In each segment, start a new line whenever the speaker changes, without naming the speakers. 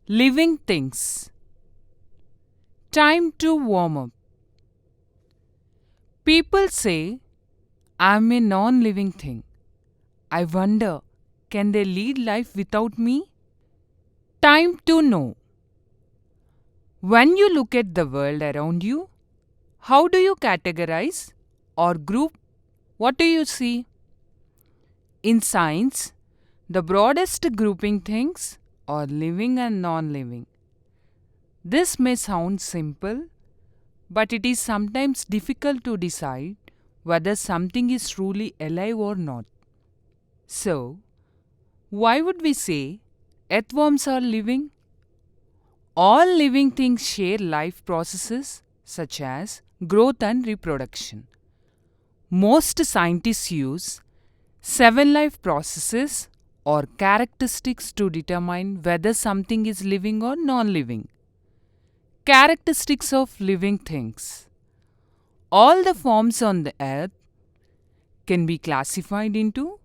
Living things. Time to warm up. People say, I'm a non living thing. I wonder, can they lead life without me? Time to know. When you look at the world around you, how do you categorize or group? What do you see? In science, the broadest grouping things are living and non living. This may sound simple, but it is sometimes difficult to decide whether something is truly alive or not. So, why would we say earthworms are living? All living things share life processes such as growth and reproduction. Most scientists use 7 life processes or characteristics to determine whether something is living or non living. Characteristics of living things. All the forms on the earth can be classified into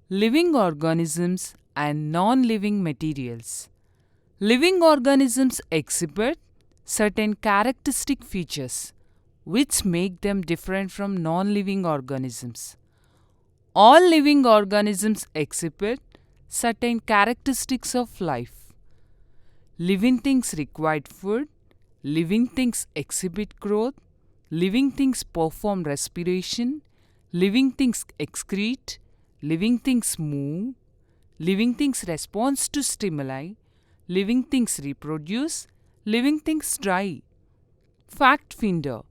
living organisms and non living materials. Living organisms exhibit certain characteristic features which make them different from non living organisms. All living organisms exhibit certain characteristics of life. Living things require food, living things exhibit growth, living things perform respiration, living things excrete, living things move, living things respond to stimuli, living things reproduce, living things die. Fact finder.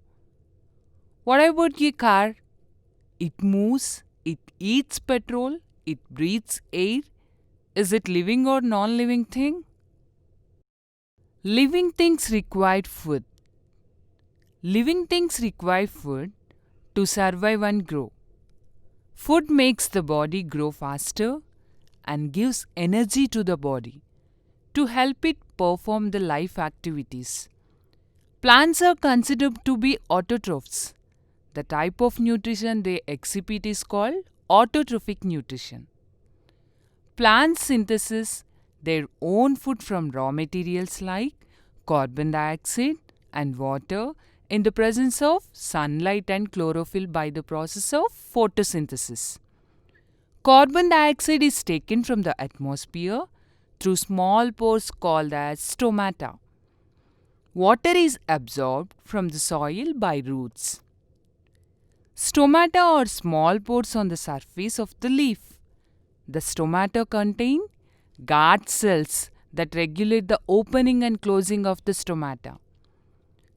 What about a car? It moves, it eats petrol, it breathes air. Is it living or non living thing? Living things require food. Living things require food to survive and grow. Food makes the body grow faster and gives energy to the body to help it perform the life activities. Plants are considered to be autotrophs. The type of nutrition they exhibit is called autotrophic nutrition. Plants synthesize their own food from raw materials like carbon dioxide and water in the presence of sunlight and chlorophyll by the process of photosynthesis. Carbon dioxide is taken from the atmosphere through small pores called as stomata. Water is absorbed from the soil by roots. Stomata are small pores on the surface of the leaf. The stomata contain guard cells that regulate the opening and closing of the stomata.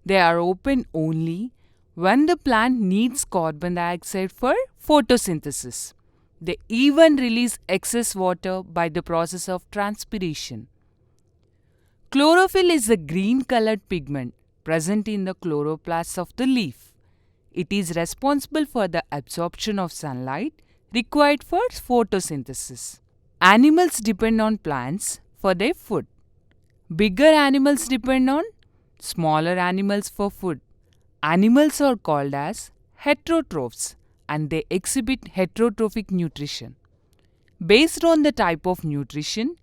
They are open only when the plant needs carbon dioxide for photosynthesis. They even release excess water by the process of transpiration. Chlorophyll is a green colored pigment present in the chloroplast of the leaf. It is responsible for the absorption of sunlight required for photosynthesis. Animals depend on plants for their food. Bigger animals depend on smaller animals for food. Animals are called as heterotrophs and they exhibit heterotrophic nutrition. Based on the type of nutrition,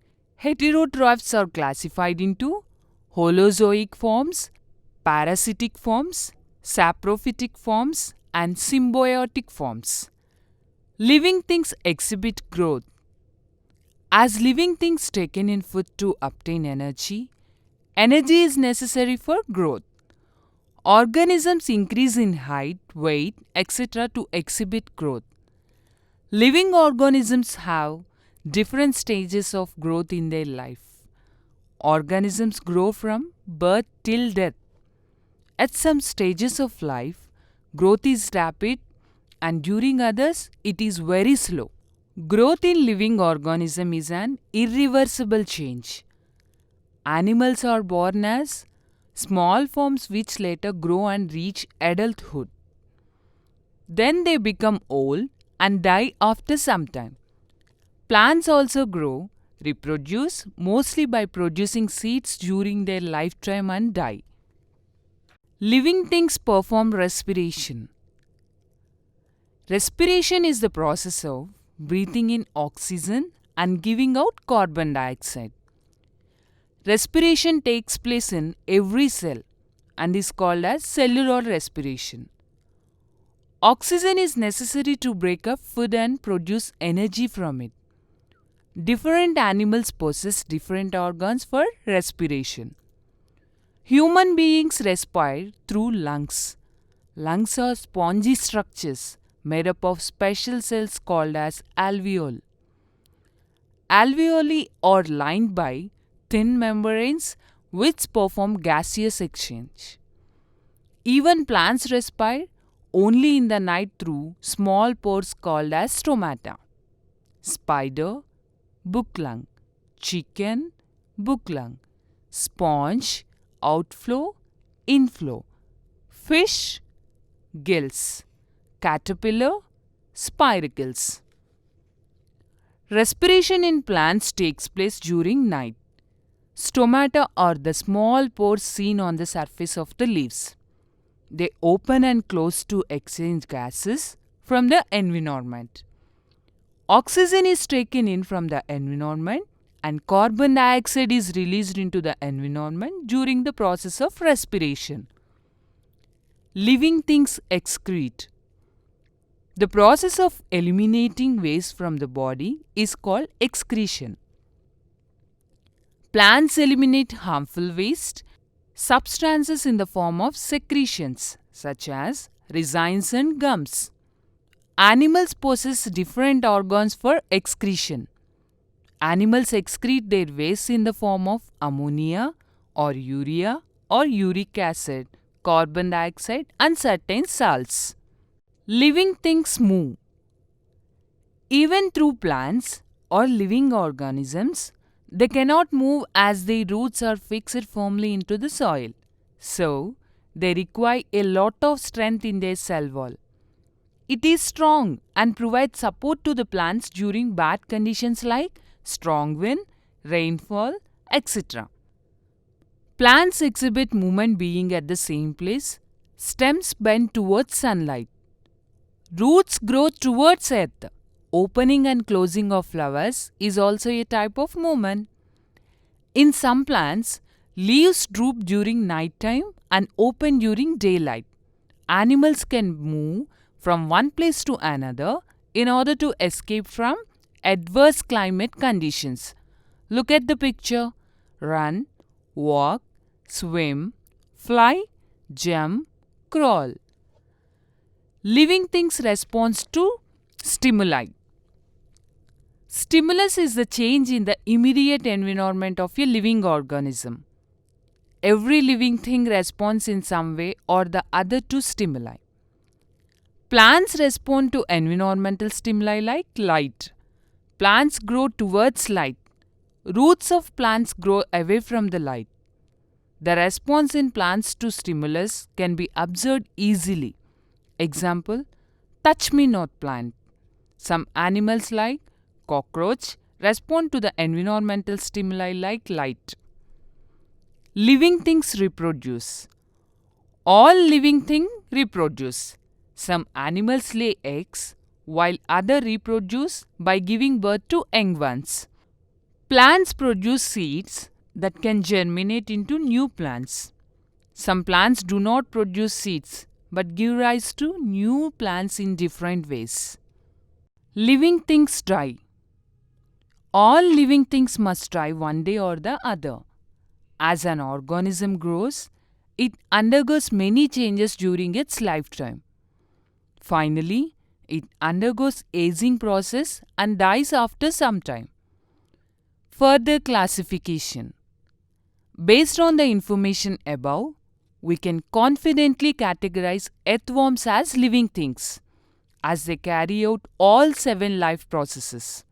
heterotrophs are classified into holozoic forms, parasitic forms, saprophytic forms, and symbiotic forms. Living things exhibit growth. As living things taken in food to obtain energy, energy is necessary for growth. Organisms increase in height, weight, etc. to exhibit growth. Living organisms have different stages of growth in their life. Organisms grow from birth till death. At some stages of life, growth is rapid and during others, it is very slow. Growth in living organism is an irreversible change. Animals are born as small forms which later grow and reach adulthood. Then they become old and die after some time. Plants also grow, reproduce mostly by producing seeds during their lifetime and die. Living things perform respiration. Respiration is the process of breathing in oxygen and giving out carbon dioxide. Respiration takes place in every cell and is called as cellular respiration. Oxygen is necessary to break up food and produce energy from it. Different animals possess different organs for respiration. Human beings respire through lungs. Lungs are spongy structures made up of special cells called as alveoli. Alveoli are lined by thin membranes which perform gaseous exchange. Even plants respire only in the night through small pores called as stomata. Spider, book lung. Chicken, book lung. Sponge, outflow, inflow. Fish, gills. Caterpillar, spiracles. Respiration in plants takes place during night. Stomata are the small pores seen on the surface of the leaves. They open and close to exchange gases from the environment. Oxygen is taken in from the environment and carbon dioxide is released into the environment during the process of respiration. Living things excrete. The process of eliminating waste from the body is called excretion. Plants eliminate harmful waste substances in the form of secretions such as resins and gums. Animals possess different organs for excretion. Animals excrete their waste in the form of ammonia or urea or uric acid, carbon dioxide and certain salts. Living things move. Even through plants or living organisms, they cannot move as their roots are fixed firmly into the soil. So, they require a lot of strength in their cell wall. It is strong and provides support to the plants during bad conditions like strong wind, rainfall, etc. Plants exhibit movement being at the same place. Stems bend towards sunlight. Roots grow towards earth. Opening and closing of flowers is also a type of movement. In some plants, leaves droop during night time and open during daylight. Animals can move from one place to another in order to escape from adverse climate conditions. Look at the picture. Run, walk, swim, fly, jump, crawl. Living things respond to stimuli. Stimulus is the change in the immediate environment of a living organism. Every living thing responds in some way or the other to stimuli. Plants respond to environmental stimuli like light. Plants grow towards light. Roots of plants grow away from the light. The response in plants to stimulus can be observed easily. Example, touch me not plant. Some animals like cockroach respond to the environmental stimuli like light. Living things reproduce. All living things reproduce. Some animals lay eggs while others reproduce by giving birth to young ones. Plants produce seeds that can germinate into new plants. Some plants do not produce seeds but give rise to new plants in different ways. Living things die. All living things must die one day or the other. As an organism grows, it undergoes many changes during its lifetime. Finally, it undergoes aging process and dies after some time. Further classification. Based on the information above, we can confidently categorize earthworms as living things, as they carry out all 7 life processes.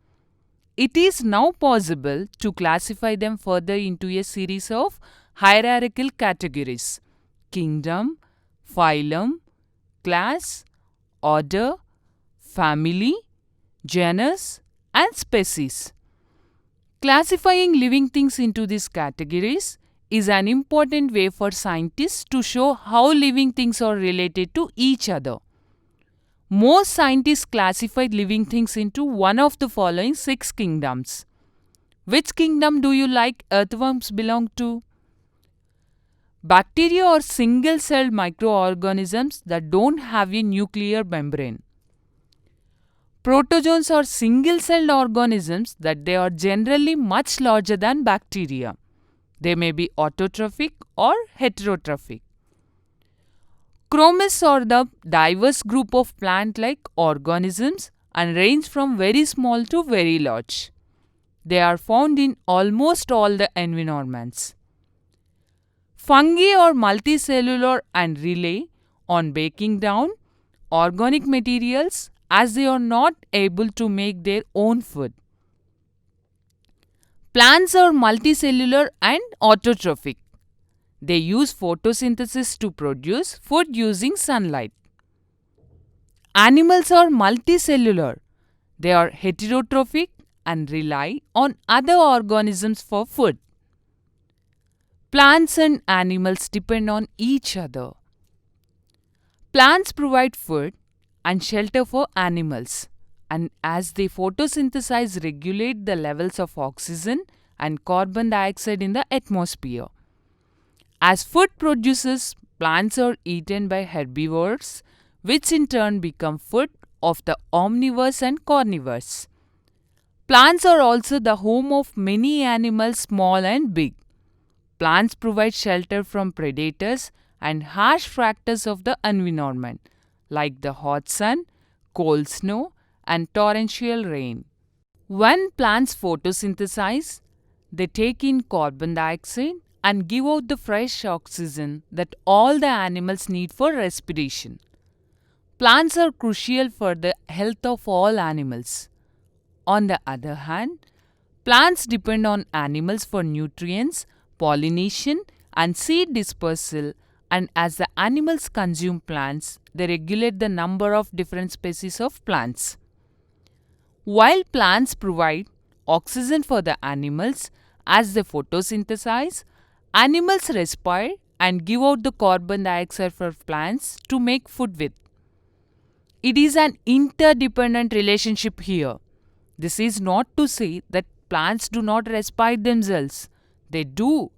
It is now possible to classify them further into a series of hierarchical categories: kingdom, phylum, class, order, family, genus, and species. Classifying living things into these categories is an important way for scientists to show how living things are related to each other. Most scientists classify living things into one of the following 6 kingdoms: Which kingdom do you like earthworms belong to? Bacteria are single-celled microorganisms that don't have a nuclear membrane. Protozoans are single-celled organisms that they are generally much larger than bacteria. They may be autotrophic or heterotrophic. Chromis are the diverse group of plant-like organisms and range from very small to very large. They are found in almost all the environments. Fungi are multicellular and rely on breaking down organic materials as they are not able to make their own food. Plants are multicellular and autotrophic. They use photosynthesis to produce food using sunlight. Animals are multicellular. They are heterotrophic and rely on other organisms for food. Plants and animals depend on each other. Plants provide food and shelter for animals, and as they photosynthesize, regulate the levels of oxygen and carbon dioxide in the atmosphere. As food produces, plants are eaten by herbivores, which in turn become food of the omnivores and carnivores. Plants are also the home of many animals, small and big. Plants provide shelter from predators and harsh factors of the environment, like the hot sun, cold snow, and torrential rain. When plants photosynthesize, they take in carbon dioxide and give out the fresh oxygen that all the animals need for respiration. Plants are crucial for the health of all animals. On the other hand, plants depend on animals for nutrients, pollination, and seed dispersal, and as the animals consume plants, they regulate the number of different species of plants. While plants provide oxygen for the animals as they photosynthesize, animals respire and give out the carbon dioxide for plants to make food with. It is an interdependent relationship here. This is not to say that plants do not respire themselves. They do.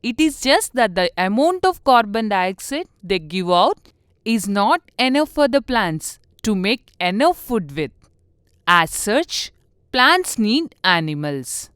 It is just that the amount of carbon dioxide they give out is not enough for the plants to make enough food with. As such, plants need animals.